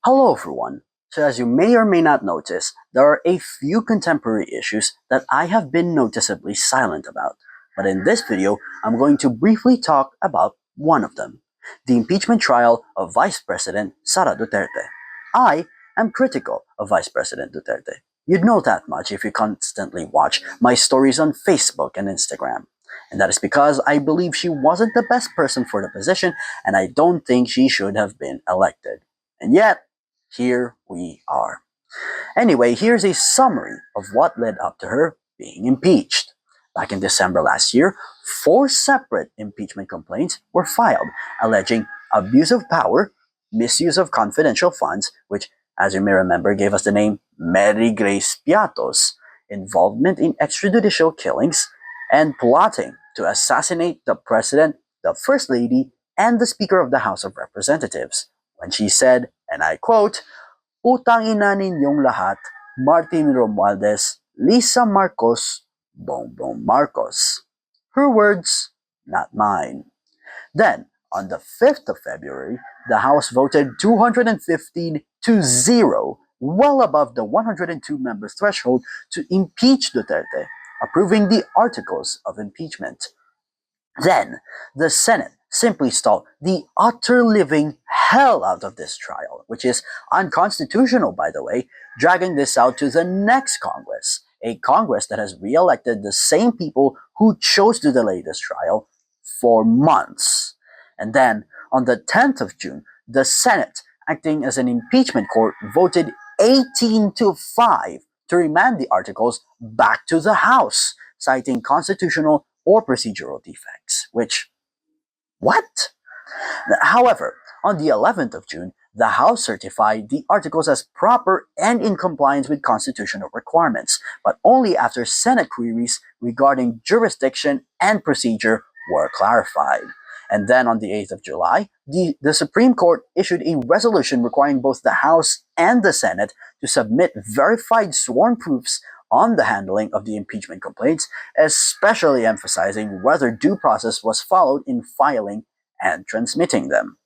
Hello everyone. So as you may or may not notice, there are a few contemporary issues that I have been noticeably silent about. But in this video, I'm going to briefly talk about one of them, the impeachment trial of Vice President Sara Duterte. I am critical of Vice President Duterte. You'd know that much if you constantly watch my stories on Facebook and Instagram. And that is because I believe she wasn't the best person for the position, and I don't think she should have been elected. And yet, here we are. Anyway, here's a summary of what led up to her being impeached. Back in December last year, 4 separate impeachment complaints were filed alleging abuse of power, misuse of confidential funds, which, as you may remember, gave us the name Mary Grace Piatos, involvement in extrajudicial killings, and plotting to assassinate the President, the First Lady, and the Speaker of the House of Representatives, when she said, and I quote, "Utang ina ninyong lahat, Martin Romualdez, Lisa Marcos, Bongbong Marcos." Her words, not mine. Then, on the 5th of February, the House voted 215 to 0, well above the 102-member threshold to impeach Duterte, approving the articles of impeachment. Then, the Senate simply stalled the utter living hell out of this trial, which is unconstitutional, by the way, dragging this out to the next Congress, a Congress that has re-elected the same people who chose to delay this trial for months. And then, on the 10th of June, the Senate, acting as an impeachment court, voted 18 to 5 to remand the articles back to the House, citing constitutional or procedural defects, which, what? However, on the 11th of June, the House certified the articles as proper and in compliance with constitutional requirements, but only after Senate queries regarding jurisdiction and procedure were clarified. And then on the 8th of July, the Supreme Court issued a resolution requiring both the House and the Senate to submit verified sworn proofs on the handling of the impeachment complaints, especially emphasizing whether due process was followed in filing and transmitting them.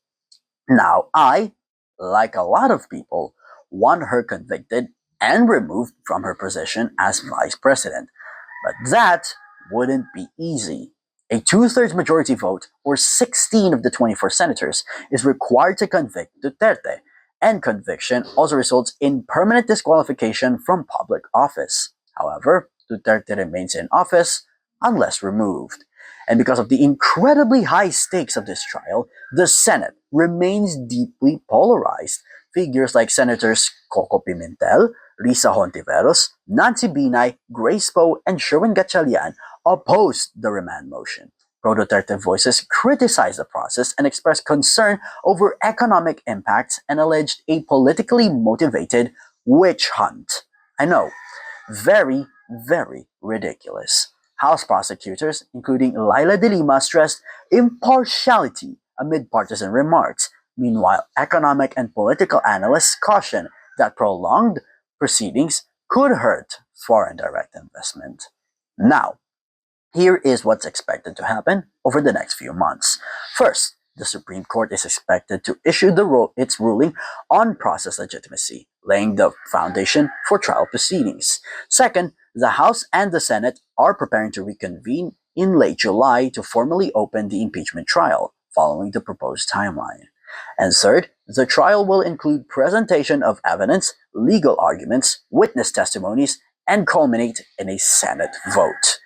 Now, I, like a lot of people, want her convicted and removed from her position as vice president. But that wouldn't be easy. A 2/3 majority vote, or 16 of the 24 senators, is required to convict Duterte, and conviction also results in permanent disqualification from public office. However, Duterte remains in office unless removed. And because of the incredibly high stakes of this trial, the Senate remains deeply polarized. Figures like Senators Coco Pimentel, Risa Hontiveros, Nancy Binay, Grace Poe, and Sherwin Gatchalian opposed the remand motion. Pro-Duterte voices criticized the process and expressed concern over economic impacts and alleged a politically motivated witch hunt. I know, very, very ridiculous. House prosecutors, including Laila de Lima, stressed impartiality amid partisan remarks. Meanwhile, economic and political analysts caution that prolonged proceedings could hurt foreign direct investment. Now, here is what's expected to happen over the next few months. First, the Supreme Court is expected to issue its ruling on process legitimacy, laying the foundation for trial proceedings. Second, the House and the Senate are preparing to reconvene in late July to formally open the impeachment trial, following the proposed timeline. And third, the trial will include presentation of evidence, legal arguments, witness testimonies, and culminate in a Senate vote.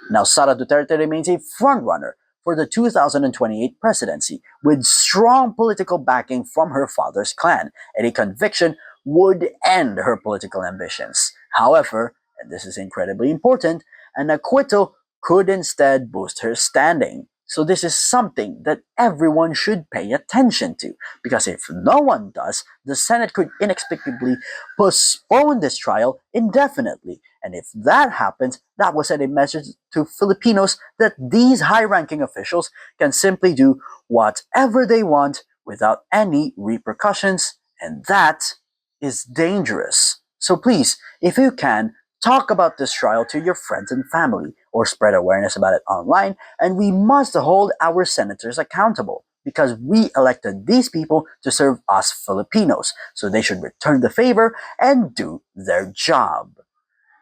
Now, Sara Duterte remains a frontrunner for the 2028 presidency, with strong political backing from her father's clan, and a conviction would end her political ambitions. However, and this is incredibly important, an acquittal could instead boost her standing. So this is something that everyone should pay attention to, because if no one does, the Senate could inexplicably postpone this trial indefinitely. And if that happens, that will send a message to Filipinos that these high-ranking officials can simply do whatever they want without any repercussions, and that is dangerous. So please, if you can, talk about this trial to your friends and family, or spread awareness about it online, and we must hold our senators accountable. because we elected these people to serve us Filipinos, so they should return the favor and do their job.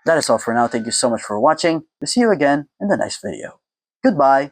That is all for now. Thank you so much for watching. We'll see you again in the next video. Goodbye.